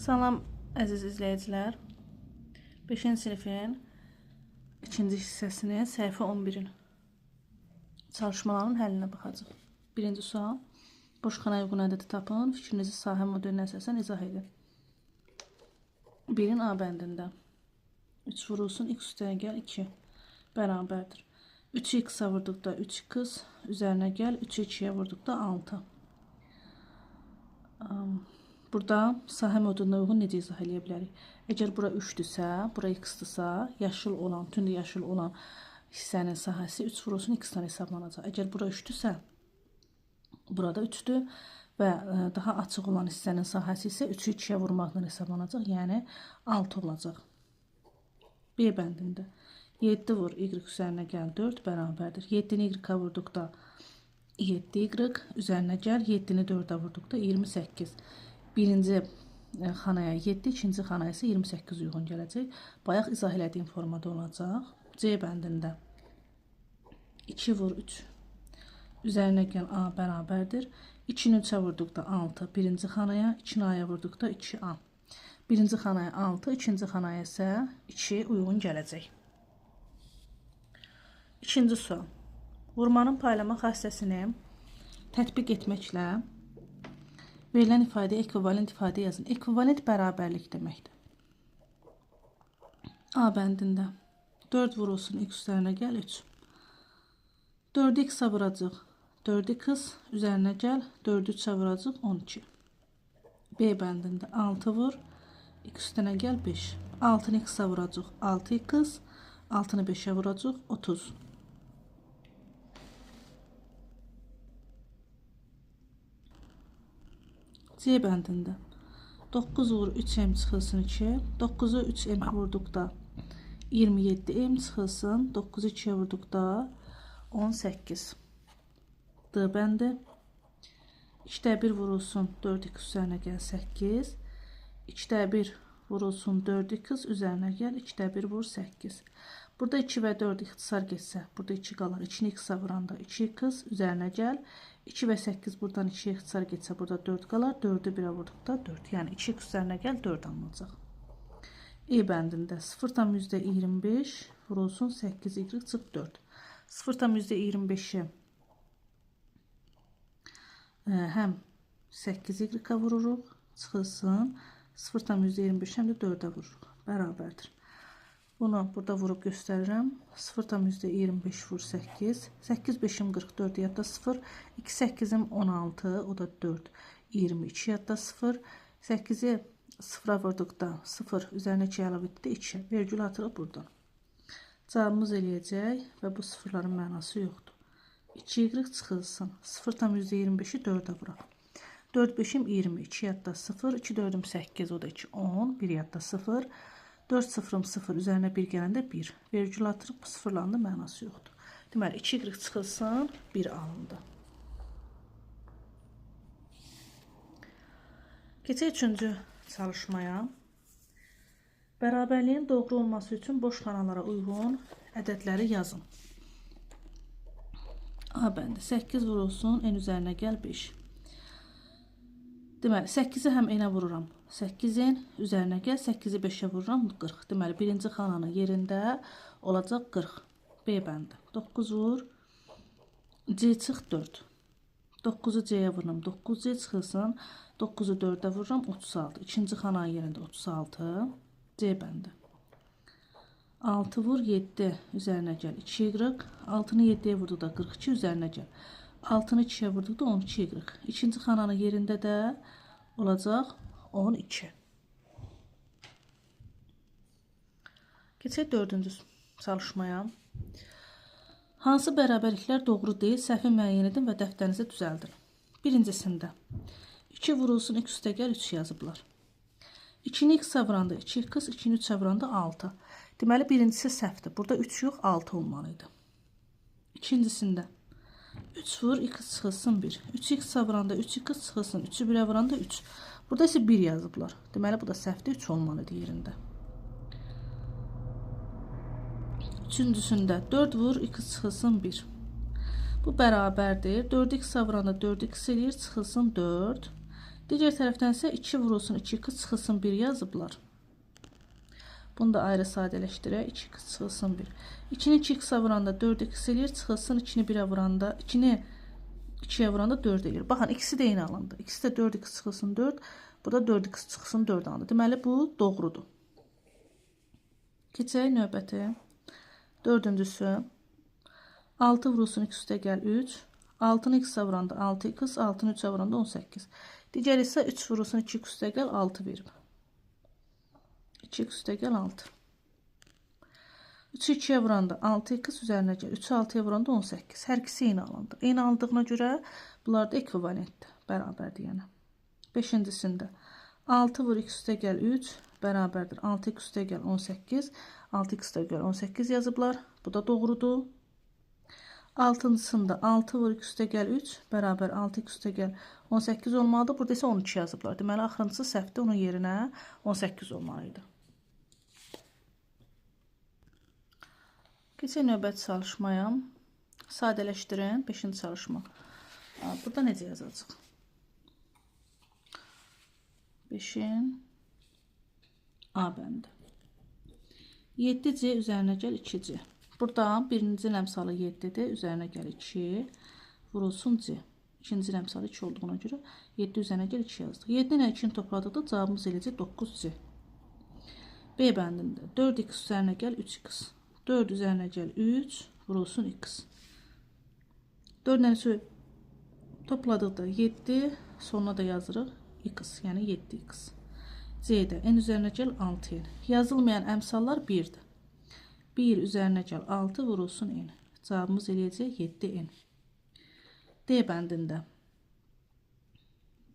Salam əziz izləyicilər. 5-ci sinifin 2-ci hissəsinin səhifə 11-in çalışmalarının həllinə baxacaq. Birinci sual. Boşxanaya uyğun ədədi tapın. Fikrinizi sahə modelinə əsasən izah edin. 1-in A bəndində 3 vurulsun x üstəyə gəl 2 bərabərdir. 3'ü x'a vurduqda 3x üzərinə gəl 3'ü 2'yə vurduqda 6. Burada sahə moduna uyğun necə izah edə bilərik? Əgər bura 3-dürsə, bura x-dırsa, yaşıl olan, tünd yaşıl olan hissənin sahəsi 3 vurulsun x-dan hesablanacaq. Əgər bura 3-dürsə, burada 3-dür və daha açıq olan hissənin sahəsi isə 3'ü 2'yə vurmaqla hesablanacaq, yəni 6 olacaq. B bəndində 7 vur y üzərinə gəl 4 bərabərdir. 7'ni y-ə vurduqda 7y üzərinə gəl 7'ni 4'ə vurduqda 28. Birinci xanaya 7, ikinci xanaya isə 28 uyğun gələcək. Bayaq izah elədiyim formada olacaq. C bəndində 2 vur 3 üzərinə gəl A bərabərdir. 2'ni 3'ə vurduqda 6 birinci xanaya, 2'ni A'ya vurduqda 2A. Birinci xanaya 6, ikinci xanaya isə 2 uyğun gələcək. İkinci sual. Vurmanın paylama xassəsini tətbiq etməklə verilən ifadəyə ekvivalent ifadə yazın. Ekvivalent bərabərlik deməkdir. A bəndində 4 vurulsun x üzərinə gəl 3. 4'ü x-a vuracaq 4x üzərinə gəl 4'ü 3'ə vuracaq 12. B bəndində 6 vur x üstünə gəl 5. 6'nı x-a vuracaq 6x, 6'nı 5'ə vuracaq 30. C bəndində 9 vur 3m çıxılsın 2. 9'u 3m vurduqda 27m çıxılsın. 9'u 2'yə vurduqda 18. D bəndi 2'də 1 vurulsun 4x üzərinə gəl 8. 2'də 1 vurulsun 4x üzərinə gəl 2'də 1 vur 8. Burada 2 və 4 ixtisar geçsə, burada 2 qalır. 2'ni x-a vuranda 2x üzərinə gəl. 2 və 8 buradan 2'yə ixtisar geçsə, burada 4 qalar. 4'ü 1'ə vurduqda 4. Yəni 2x üzərinə gəl 4 alınacaq. E bəndində 0,25 vurulsun 8y çıx 4. 0,25'i həm 8y-ə vururuq, çıxılsın. 0,25 həm də 4'ə vururuq. Bərabərdir. Bunu burada vurub göstərirəm. 0,25 vur 8. 8 5'im 44 yadda 0. 2 8'im 16 o da 4. 22 yadda 0. 8'i 0'a vurduqda 0 üzərinə 2 əlavə etdi 2. Vergül atırıq buradan. Cavabımız eləyəcək və bu sıfırların mənası yoxdur. 2y çıxılsın. 0,25'i 4'ə vuraq. 4 5'im 20. 2 yadda 0. 2 4'üm 8 o da 2 10. 1 yadda 0. 4 sıfırım 0 üzərinə 1 gələndə 1. Vergül atırıq, bu sıfırların da mənası yoxdur. Deməli 2y çıxılsın, 1 alındı. Keçək 3-cü çalışmaya. Bərabərliyin doğru olması üçün boş xanalara uyğun ədədləri yazın. A bəndi 8 vurulsun, n üzərinə gəl 5. Deməli 8'i həm n-ə vururam. 8'in üzərinə gəl, 8'i 5'ə vururam 40. Deməli birinci xananın yerində olacaq 40. B bəndi 9 vur C çıx 4. 9'u C'yə vururam 9C çıxılsın. 9'u 4'ə vururam 36. İkinci xananın yerində 36. C bəndi 6 vur 7 üzərinə gəl 2y. 6'nı 7'yə vurduqda 42 üzərinə gəl. 6'nı 2'yə vurduqda 12y. İkinci xananın yerində də olacaq 12. Keçək 4-cü çalışmaya. Hansı bərabərliklər doğru deyil, səhvi müəyyən edin və dəftərinizə düzəldin. Birincisində 2 vurulsun x üstə gəl 3 yazıblar. 2'ni x-a vuranda 2x, 2'ni 3'ə vuranda 6. Deməli birincisi səhvdir. Burada 3 yox 6 olmalıydı. İkincisində 3 vur x çıxılsın 1. 3x-a vuranda 3x çıxılsın. 3'ü 1'ə vuranda 3. Burada isə 1 yazıblar. Deməli bu da səhvdir. 3 olmalıdır yerində. Üçüncüsündə 4 vur x çıxılsın 1. Bu bərabərdir. 4x-a vuranda 4x eləyir. Çıxılsın 4. Digər tərəfdən isə 2 vurulsun 2x çıxılsın 1 yazıblar. Bunu da ayrı sadələşdirək. 2x çıxılsın 1. 2-ni 2x-a vuranda 4x eləyir. Çıxılsın 2-ni 1-ə vuranda 2-ni 2-yə vuranda 4 eləyir. Baxın, ikisi də eyni alındı. İkisi də 4x çıxılsın 4. Bu da 4x çıxılsın 4 alındı. Deməli, bu doğrudur. Keçək növbəti. Dördüncüsü. 6 vurulsun x üstə gəl 3. 6-nı x-a vuranda 6x, 6-nı 3-ə vuranda 18. Digər isə 3 vurulsun 2x üstə gəl 6 verib. 2x üstə gəl 6. 3-ü 2-yə vuranda 6x üzərinə gəl. 3-ü 6-ya vuranda 18. Hər ikisi eyni alındı. Eyni alındığına görə bunlar da ekvivalentdir. Bərabərdir yəni. 5-incisində 6 vur x üstə gəl 3 bərabərdir. 6x üstə gəl 18. 6x üstə gəl 18 yazıblar. Bu da doğrudur. 6-cısında 6 vur x üstə gəl 3 bərabər 6x üstə gəl 18 olmalıdır. Burada isə 12 yazıblar. Deməli, axırıncısı səhvdir. Onun yerinə 18 olmalıydı. Keçək növbəti çalışmaya. Sadələşdirin. 5-ci çalışma. Burada necə yazacaq? 5-in A bəndi. 7C üzərinə gəl 2C. Burada birinci əmsalı 7-dir. Üzərinə gəl 2. Vurulsun C. İkinci əmsalı 2 olduğuna görə 7 üzərinə gəl 2 yazdıq. 7 ilə 2-ni topladıqda cavabımız eləcək 9C. B bəndində 4x üzərinə gəl 3x. 4 üzərinə gəl 3. Vurulsun x. 4 ilə 3-ü topladıqda 7. Sonuna da yazırıq x. Yəni 7x. C-də n üzərinə gəl 6n. Yazılmayan əmsallar 1-dir. 1 üzərinə gəl 6 vurulsun n. Cavabımız eləyəcək 7n. D bəndində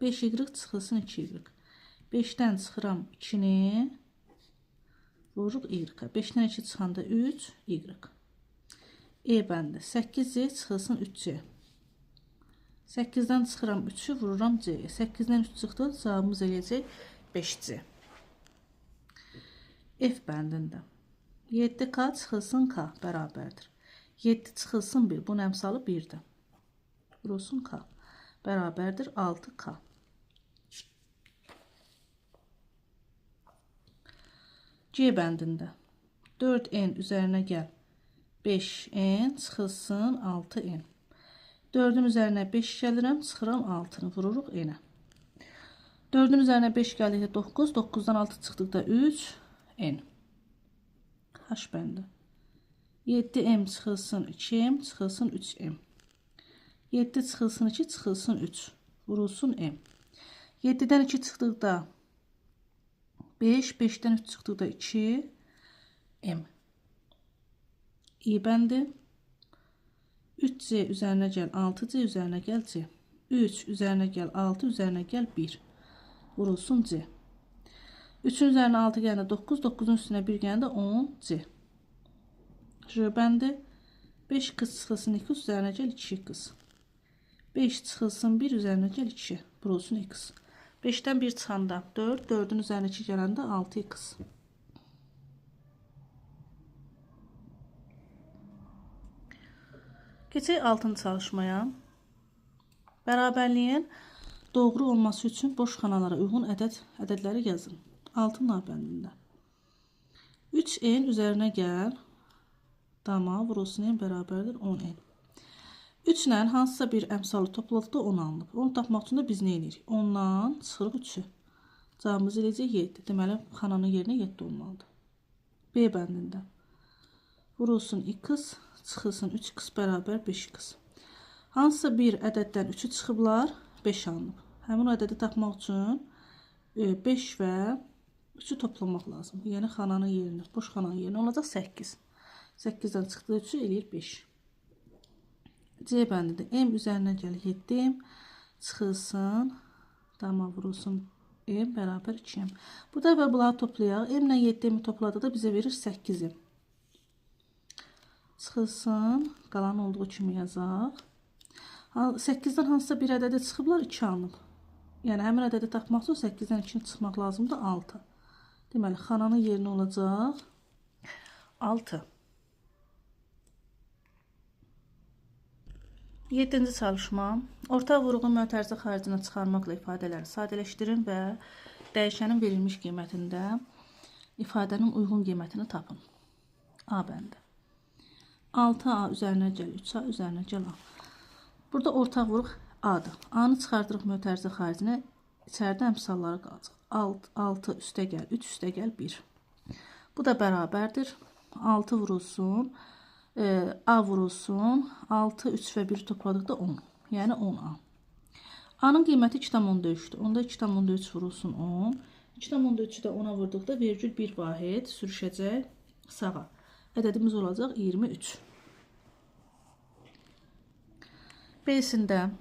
5y çıxılsın 2y. 5-dən çıxıram 2-ni vururuq y-ə. 5-dən 2 çıxanda 3y. E bəndi 8c çıxılsın 3c. 8-dən çıxıram 3-ü vururam c-yə. 8-dən 3 çıxdı. Cavabımız eləyəcək 5c. F bəndində 7k çıxılsın k bərabərdir. 7 çıxılsın 1. Bunun əmsalı 1-dir. Vurulsun k bərabərdir 6k. C bəndində 4n üzərinə gəl 5n çıxılsın 6n. 4-ün üzərinə 5 gəlirəm, çıxıram 6-nı, vururuq n-ə. 4-ün üzərinə 5 gəldikdə 9, 9-dan 6 çıxdıqda 3, n. H bəndi. 7m çıxılsın 2m, çıxılsın 3m. 7 çıxılsın 2, çıxılsın 3. Vurulsun m. 7-dən 2 çıxdıqda 5, 5-dən 3 çıxdıqda 2, m. İ bəndi. 3c üzərinə gəl 6c üzərinə gəl c. 3 üzərinə gəl 6 üzərinə gəl 1. Vurulsun c. 3-ün üzərinə 6 gələndə 9, 9-un üstünə 1 gələndə 10 c. J bəndi. 5 qız çıxılsın 2 üzərinə gəl 2 qız. 5 çıxılsın 1 üzərinə gəl 2. Vurulsun x. 5-dən 1 çıxanda 4, 4-ün üzərinə 2 gələndə 6x. Keçək 6-cı çalışmaya. Bərabərliyin doğru olması üçün boş xanalara uyğun ədədləri yazın. 6 bəndində. 3n üzərinə gəl. Dama vurulsun n bərabərdir 10n. 3 ilə hansısa bir əmsalı topladıqda 10 alınıb. Onu tapmaq üçün də biz nə edirik? 10-dan çıxırıq 3-ü. Cavabımız eləyəcək 7. Deməli, xananın yerinə 7 olmalıdır. B bəndində. Vurulsun x, çıxılsın 3x bərabər 5x. Hansısa bir ədəddən 3-ü çıxıblar, 5 alınıb. Həmin o ədədi tapmaq üçün 5 və 3-ü toplamaq lazım. Yəni, xananın yerinə, boş xananın yerinə olacaq 8. 8-dən çıxdığı 3-ü eləyir 5. C bəndində m üzərinə gəl 7m, çıxılsın, dama vurulsun m bərabər 2m. Bu da bunları toplayaq. M ilə 7m topladıqda bizə verir 8m. Çıxılsın, qalan olduğu kimi yazaq. 8-dən hansısa bir ədədə çıxıblar, 2 alınıb. Yəni, həmin ədədi tapmaq üçün 8-dən 2-ni çıxmaq lazımdır, 6. Deməli, xananın yerinə olacaq 6. 7-ci çalışma. Orta vurğun mötərizə xaricinə çıxarmaqla ifadələri sadələşdirin və dəyişənin verilmiş qiymətində ifadənin uyğun qiymətini tapın. A bəndi. 6A üzərinə gəl 3A üzərinə gəl A. Burada ortaq vuruq A-dır. A-nı çıxardırıq mötərizə xaricinə, içəridə əmsalları qalacaq. 6 üstə gəl 3 üstə gəl 1. Bu da bərabərdir. 6 vurulsun. A vurulsun, 6, 3 və 1 topladıqda 10, yəni 10A. A-nın qiyməti 2,3-dür. Onda 2,3 vurulsun 10. 2,3-ü də 10-a vurduqda vergül 1 vahid sürüşəcək sağa. Ədədimiz olacaq 23. B-sində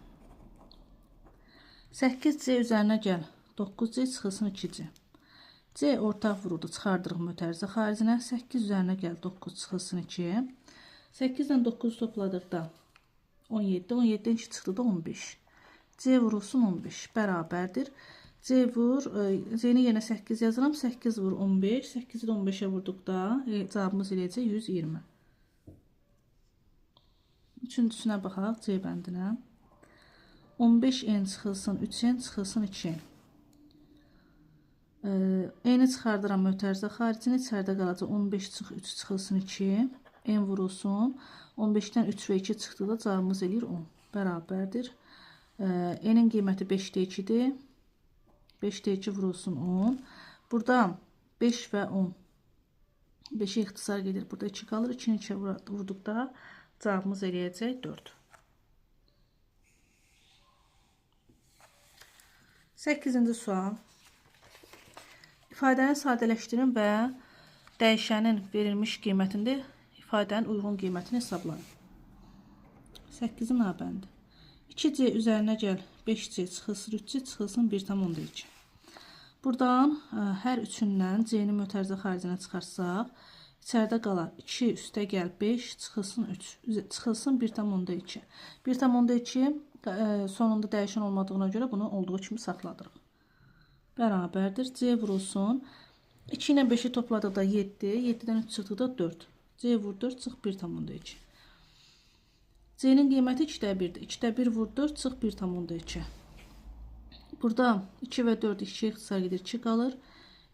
8C üzərinə gəl 9C çıxılsın 2C. C ortaq vuruldu, çıxardırıq mötərizə xaricinə. 8 üzərinə gəl 9 çıxılsın 2. 8 ilə 9 topladıqda 17, 17-dən 2 çıxdı da 15. C vurulsun 15, bərabərdir. C vur, C-ni yenə 8 yazıram, 8 vur 15, 8-i də 15-ə vurduqda cavabımız eləyəcək 120. Üçüncüsünə baxaq, C bəndinə. 15N çıxılsın 3N çıxılsın 2N. N-i çıxardıram mötərizə xaricinə, içəridə qalacaq 15 çıx 3 çıxılsın 2. N vurulsun. 15-dən 3 və 2 çıxdıqda cavabımız eləyir 10. Bərabərdir. N-in qiyməti 5-də 2-dir. 5-də 2 vurulsun 10. Burada 5 və 10. 5-ə ixtisar gedir. Burada 2 qalır. 2-ni 2-ə vurduqda cavabımız eləyəcək 4. 8-ci sual. İfadəni sadələşdirin və dəyişənin verilmiş qiymətində ifadənin uyğun qiymətini hesablayın. 8-in A bəndi. 2C üzərinə gəl 5C çıxılsın 3C çıxılsın 1,2. Buradan hər üçündən C-ni mötərizə xaricinə çıxarsaq, içəridə qalar 2 üstə gəl 5 çıxılsın 3 çıxılsın 1,2. 1,2 sonunda dəyişən olmadığına görə bunu olduğu kimi saxladırıq. Bərabərdir. C vurulsun. 2 ilə 5-i topladıqda 7, 7-dən 3 çıxdıqda 4. C vur 4 çıx 1,2. C-nin qiyməti 2-də 1-dir. 2-də 1 vur 4 çıx 1,2. Burada 2 və 4 2-yə ixtisar gedir 2 qalır.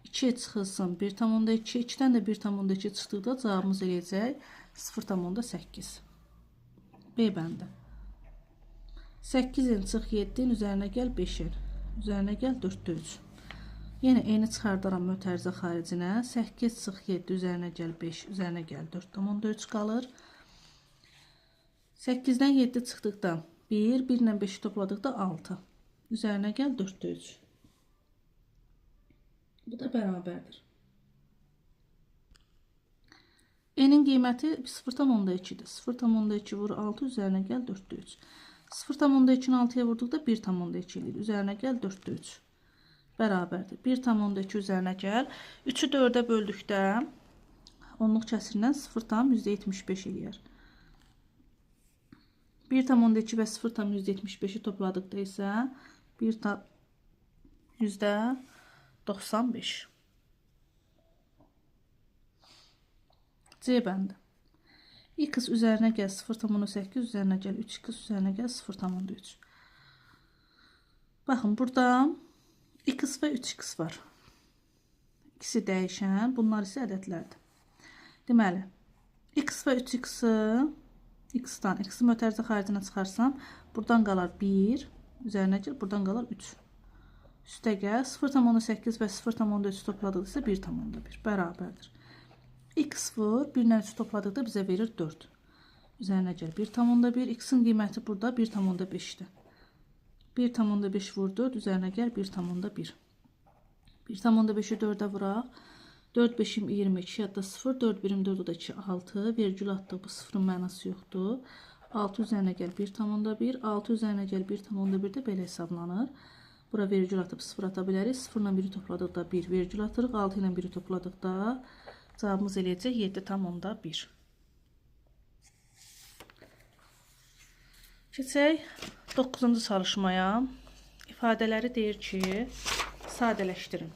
2 çıxılsın 1,2. 2-dən də 1,2 çıxdıqda cavabımız eləyəcək 0,8. B bəndi. 8-in çıx 7-in üzərinə gəl 5-in. Üzərinə gəl 4-də 3. Yenə N-i çıxardaram mötərizə xaricinə. 8 çıx 7 üzərinə gəl 5 üzərinə gəl 4,3 qalır. 8-dən 7 çıxdıqda 1, 1 ilə 5-i topladıqda 6. Üzərinə gəl 4-də 3. Bu da bərabərdir. N-in qiyməti 0,2-dir. 0,2 vur 6 üzərinə gəl 4-də 3. 0,2-ni 6-ya vurduqda 1,2 eləyir. Üzərinə gəl 4-də 3. Bərabərdir. 1,2 üzərinə gəl. 3-ü 4-ə böldükdə onluq kəsirindən 0,75 eləyər. 1,2 və 0,75-i topladıqda isə 1,95. C bəndi. X üzərinə gəl 0,8 üzərinə gəl 3x üzərinə gəl 0,3. Baxın, burada x və 3x var. İkisi dəyişən, bunlar isə ədədlərdir. Deməli, x və 3x-i x-dan, x-i mötərizə xaricinə çıxarsam, buradan qalar 1, üzərinə gəl, buradan qalar 3. Üstə gəl, 0,8 və 0,3 topladıqda isə 1,1, bərabərdir. X vur, 1 ilə 3 topladıqda bizə verir 4. Üzərinə gəl, 1,1, x-in qiyməti burada 1,5-dir. 1,5 vur 4, üzərinə gəl 1,1. 1,5-i 4-ə vuraq. 4, 5-im 22, yadda 0, 4, 1-im 4, o da 2, 6. Vergül atdıq, bu 0-ın mənası yoxdur. 6 üzərinə gəl 1,1, 6 üzərinə gəl 1,1 də belə hesablanır. Bura vergül atıb 0 ata bilərik. 0 ilə 1-i topladıqda 1 vergül atırıq. 6 ilə 1-i topladıqda cavabımız eləyəcək 7,1. Keçək 9-cu çalışmaya. İfadələri deyir ki, sadələşdirin.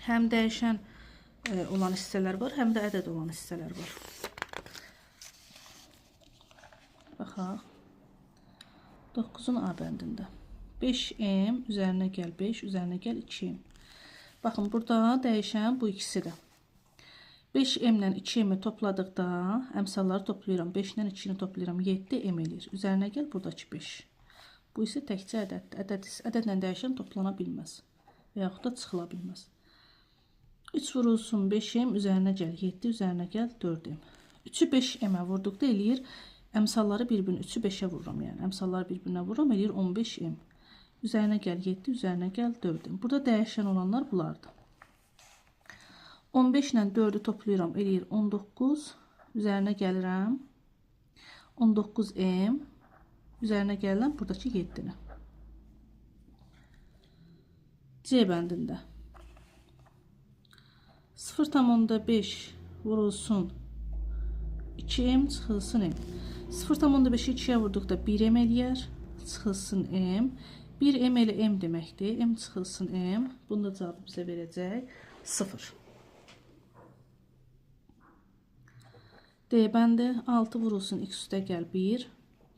Həm dəyişən olan hissələr var, həm də ədəd olan hissələr var. Baxaq. 9'un A bəndində. 5m üzərinə gəl 5, üzərinə gəl 2m. Baxın, burada dəyişən bu ikisidir. 5m ilə 2m'i topladıqda, əmsalları toplayıram. 5 ilə 2-ni toplayıram. 7m eləyir. Üzərinə gəl, buradakı 5. Bu isə təkcə ədəddir. Ədədlə dəyişən toplana bilməz. Və yaxud da çıxıla bilməz. 3 vurulsun 5m, üzərinə gəl 7, üzərinə gəl 4m. 3'ü 5m'ə vurduqda eləyir. Əmsalları bir-birinə, 3'ü 5'ə vururam. Yəni, əmsalları bir-birinə vururam, eləyir 15m. Üzərinə gəl 7, üzərinə gəl 4m. Burada dəyişən olanlar bulardır. 15 ilə 4'ü toplayıram, eləyir 19. Üzərinə gəlirəm 19m. Üzərinə gəlirəm buradakı 7'ni. C bəndində 0,5 vurulsun 2m çıxılsın m. 0,5'i 2'yə vurduqda 1m eləyər, çıxılsın m. 1m elə m deməkdir. M çıxılsın m. Bunda cavabı bizə verəcək 0. D bəndi 6 vurulsun x üstə gəl 1,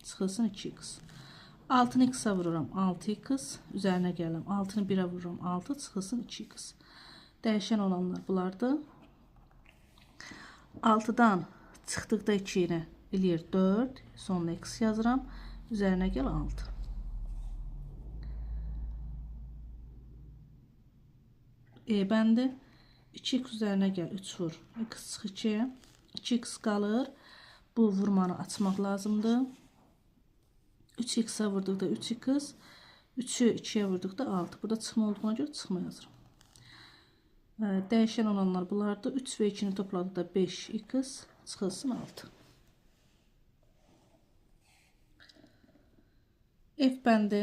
çıxılsın 2x. 6'nı x-a vururam 6x, üzərinə gəlirəm 6'nı 1'ə vururam 6, çıxılsın 2x. Dəyişən olanlar bulardır. 6'dan çıxdıqda 2'ni eləyir 4, sonuna x yazıram, üzərinə gəl 6. E bəndi 2x üzərinə gəl 3 vur, x çıx 2'yə. 2x qalır. Bu vurmanı açmaq lazımdır. 3x'ə vurduqda 3x, 3'ü 2'yə vurduqda 6. Burada çıxma olduğuna görə çıxma yazıram. Dəyişən olanlar bulardır. 3 və 2'ni topladıqda 5x, çıxılsın 6. F bəndi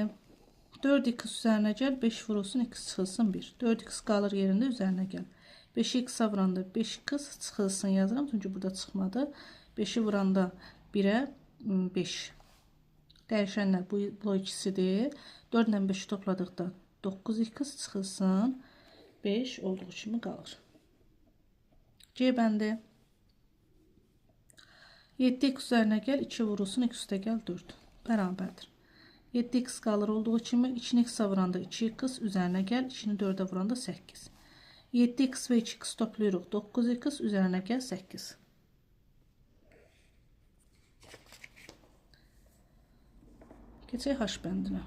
4x üzərinə gəl, 5 vurulsun x çıxılsın 1. 4x qalır yerində, üzərinə gəl. 5x-a vuranda 5x çıxılsın yazıram. Çünki burada çıxmadı. 5'i vuranda 1'ə 5. Dəyişənlər bu ikisidir. 4 ilə 5'i topladıqda 9x çıxılsın 5 olduğu kimi qalır. C bəndi 7x üzərinə gəl, 2 vurulsun x üstə gəl 4. Bərabərdir. 7x qalır olduğu kimi 2'ni x-a vuranda 2x, üzərinə gəl, 2'ni 4'ə vuranda 8. 7x və 2x toplayırıq 9x, üzərinə gəl 8. Keçək H bəndinə.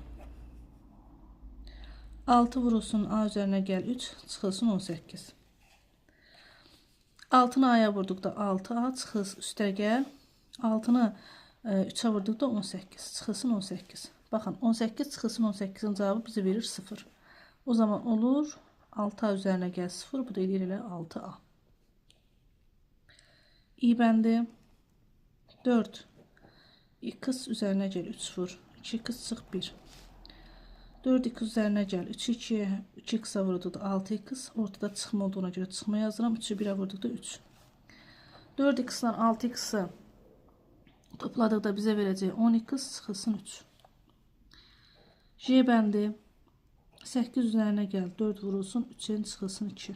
6 vurulsun A üzərinə gəl 3, çıxılsın 18. 6'nı A'ya vurduqda 6A, çıxılsın üstə gəl. 6'nı 3'ə vurduqda 18, çıxılsın 18. Baxın, 18 çıxılsın 18'in cavabı bizi verir 0. O zaman olur 6A üzərinə gəl 0, bu da eləyir elə 6A. İ bəndi 4 x üzərinə gəl 3 vur, 2x çıx 1. 4x üzərinə gəl 3'ü 2'yə 2x'a vurduqda 6x, ortada çıxma olduğuna görə çıxma yazıram, 3'ü 1'ə vurduqda 3. 4x ilə 6x'ı topladıqda bizə verəcək 10x, çıxılsın 3. J bəndi 8 üzərinə gəl 4 vurulsun 3'ün çıxılsın 2.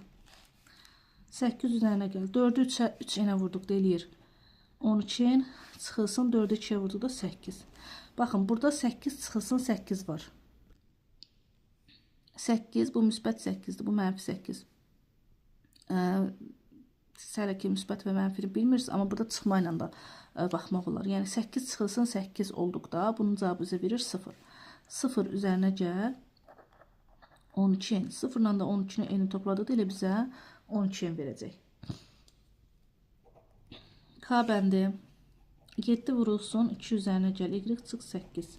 8 üzərinə gəl 4'ü 3 enə vurduqda eləyir 12, çıxılsın 4'ü 2'yə vurduqda 8. Baxın, burada 8 çıxılsın 8 var. 8 bu müsbət 8'dir, bu mənfi 8. Siz hələ ki müsbət və mənfini bilmirsiniz, amma burada çıxma ilə də baxmaq olar. Yəni 8 çıxılsın 8 olduqda bunun cavabı bizə verir 0. 0 üzərinə gəl 12. 0 ilə də 12'ni eni topladıqda elə bizə 12 verəcək. K bəndi 7 vurulsun 2 üzərinə gəl y çıx 8.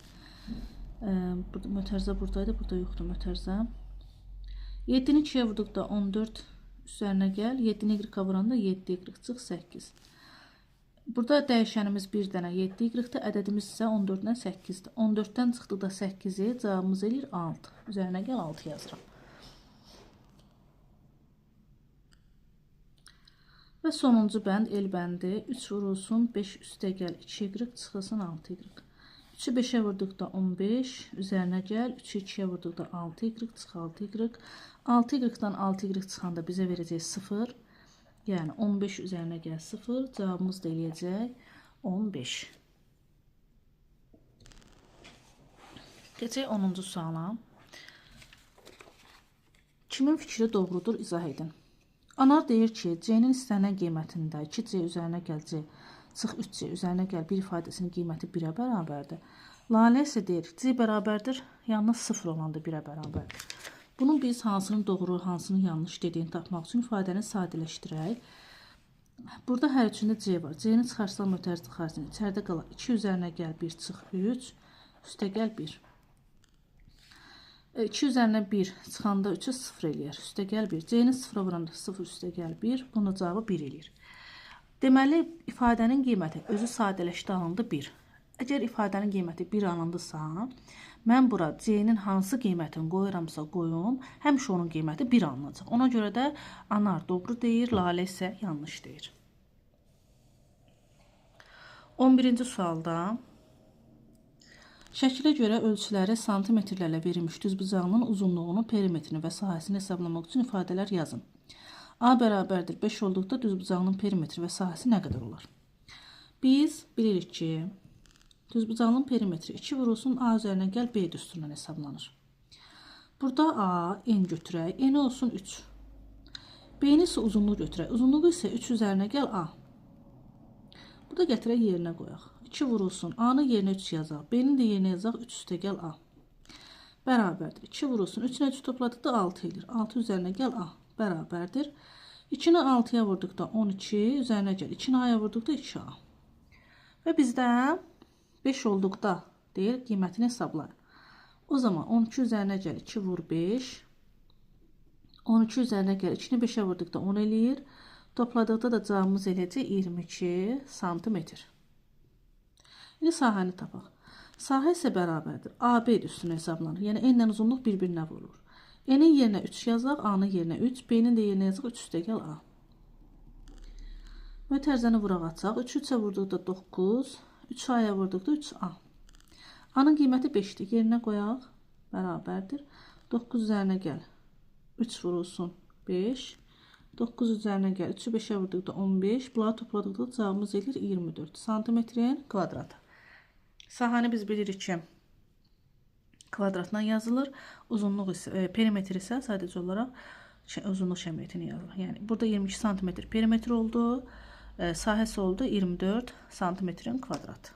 Burada mötərizə buradaydı, burada yoxdur mötərizə. 7'ni 2'yə vurduqda 14 üzərinə gəl, 7'ni y-a vuranda 7y çıx 8. Burada dəyişənimiz bir dənə 7y-dir, ədədimiz isə 14-dən 8-dir. 14-dən çıxdıqda 8'i cavabımız eləyir 6. Üzərinə gəl 6 yazıram. Və sonuncu bənd el bəndi 3 vurulsun 5 üstə gəl 2y çıxılsın 6y. 3'ü 5'ə vurduqda 15, üzərinə gəl 3'ü 2'yə vurduqda 6y çıx 6y. 6y-dan 6y çıxanda bizə verəcək 0. Yəni 15 üzərinə gəl 0, cavabımız da eləyəcək 15. Keçək 10-cu suala. Kimin fikri doğrudur, izah edin. Anar deyir ki, C-nin istənilən qiymətində 2C üzərinə gəl C, çıx 3C üzərinə gəl 1 ifadəsinin qiyməti 1-ə bərabərdir. Lalə isə deyir, C bərabərdir, yalnız 0 olan da 1-ə bərabərdir. Bunun biz hansının doğru, hansının yanlış dediyini tapmaq üçün ifadəni sadələşdirək. Burada hər üçündə C var. C-ni çıxarsam ötərici xaricini içəridə qalar. 2 üzərinə gəl 1, çıx 3, üstə gəl 1. 2 üzərinə 1 çıxanda 3-ü 0 eləyər. Üstə gəl 1. C-ni 0-a vuranda 0 üstə gəl 1. Bunun cavabı 1 eləyir. Deməli, ifadənin qiyməti özü sadələşdi alındı 1. Əgər ifadənin qiyməti 1 alındısa, mən bura C-nin hansı qiymətini qoyuramsa qoyum, həmişə onun qiyməti 1 alınacaq. Ona görə də Anar doğru deyir, Lalə isə yanlış deyir. 11-ci sualda şəkilə görə ölçüləri santimetrlərlə verilmiş düzbucağının uzunluğunu, perimetrini və sahəsini hesablamaq üçün ifadələr yazın. A bərabərdir 5 olduqda düzbucağının perimetri və sahəsi nə qədər olar? Biz bilirik ki, düzbucağının perimetri 2 vurulsun A üzərinə gəl B düsturundan hesablanır. Burada A, N götürək, N olsun 3. B-ni isə uzunluq götürək. Uzunluğu isə 3 üzərinə gəl A. Burada gətirək yerinə qoyaq. 2 vurulsun. A-nın yerinə 3 yazaq. B-nin də yerinə yazaq. 3 üstə gəl A. Bərabərdir. 2 vurulsun. 3-lə 3 topladıqda 6 edir. 6 üzərinə gəl A. Bərabərdir. 2-ni 6-ya vurduqda 12, üzərinə gəl. 2-ni A-ya vurduqda 2A. Və bizdə 5 olduqda deyir, qiymətini hesablayır. O zaman 12 üzərinə gəl. 2 vur 5. 12 üzərinə gəl. 2-ni 5-ə vurduqda 10 eləyir. Topladıqda da cavabımız eləyəcək 22 santimetr. İndi sahəni tapaq. Sahə isə bərabərdir. AB üstünə hesablanır. Yəni N-lə uzunluq bir-birinə vurulur. N-in yerinə 3 yazaq, A-nın yerinə 3, B-nin də yerinə yazaq 3 üstə gəl A. Mötərizəni vuraq açaq. 3-ü 3-ə vurduqda 9, 3-ü A-ya vurduqda 3A. A-nın qiyməti 5-dir. Yerinə qoyaq. Bərabərdir. 9 üzərinə gəl. 3 vurulsun 5. 9 üzərinə gəl. 3-ü 5-ə vurduqda 15. Bunları topladıqda cavabımız edir 24 santimetrin kvadratı. Sahəni biz bilirik ki, kvadratla yazılır. Uzunluq isə, perimetr isə sadəcə olaraq uzunluq şəmiyyətini yazılır. Yəni, burada 22 santimetr perimetr oldu. Sahəsi oldu 24 santimetrin kvadratı.